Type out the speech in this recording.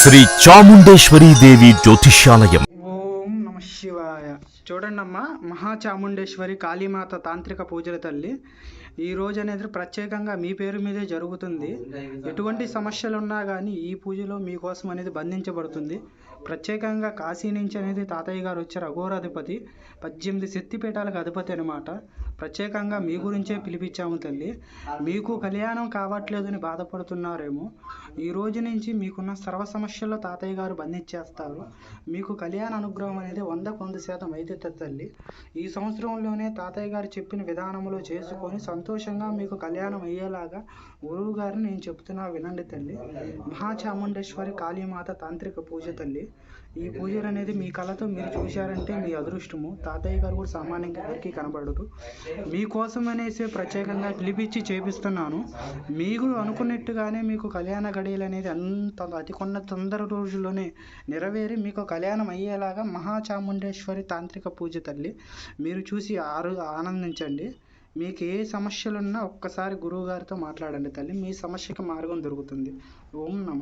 శ్రీ చాముండేశ్వరీ దేవి జ్యోతిష్యాలయం. ఓం నమ శివాయ. చూడండమ్మా, మహాచాముండేశ్వరి కాళీమాత తాంత్రిక పూజల తల్లి ఈ రోజు అనేది ప్రత్యేకంగా మీ పేరు మీదే జరుగుతుంది. ఎటువంటి సమస్యలు ఉన్నా కానీ ఈ పూజలో మీకోసం అనేది బంధించబడుతుంది. ప్రత్యేకంగా కాశీ నుంచి అనేది తాతయ్య గారు వచ్చారు. అఘోరాధిపతి 18 శక్తిపీఠాలకు అధిపతి అనమాట. ప్రత్యేకంగా మీ గురించే పిలిపించాము తల్లి. మీకు కళ్యాణం కావట్లేదని బాధపడుతున్నారేమో, ఈ రోజు నుంచి మీకున్న సర్వ సమస్యల్లో తాతయ్య గారు బంధించేస్తారు. మీకు కళ్యాణ అనుగ్రహం అనేది 100% అయితే తల్లి. ఈ సంవత్సరంలోనే తాతయ్య గారు చెప్పిన విధానంలో చేసుకొని సంతోషంగా మీకు కళ్యాణం అయ్యేలాగా గురువు గారిని నేను చెప్తున్నా, వినండి తల్లి. మహాచాముండేశ్వరి కాళీమాత తాంత్రిక పూజ తల్లి. ఈ పూజలు అనేది మీ కళతో మీరు చూశారంటే మీ అదృష్టము. తాతయ్య గారు కూడా సామాన్యంగా ఎవరికి కనబడరు. మీకోసం అనేసి ప్రత్యేకంగా పిలిపించి చేపిస్తున్నాను. మీకు అనుకున్నట్టుగానే మీకు కళ్యాణ గడియలు అనేది అతి కొన్న తొందర రోజుల్లోనే నెరవేరి మీకు కళ్యాణం అయ్యేలాగా మహాచాముండేశ్వరి తాంత్రిక పూజ తల్లి. మీరు చూసి ఆనందించండి. మీకు ఏ సమస్యలున్నా ఒక్కసారి గురువు గారితో మాట్లాడండి తల్లి. మీ సమస్యకి మార్గం దొరుకుతుంది. ఓం నమ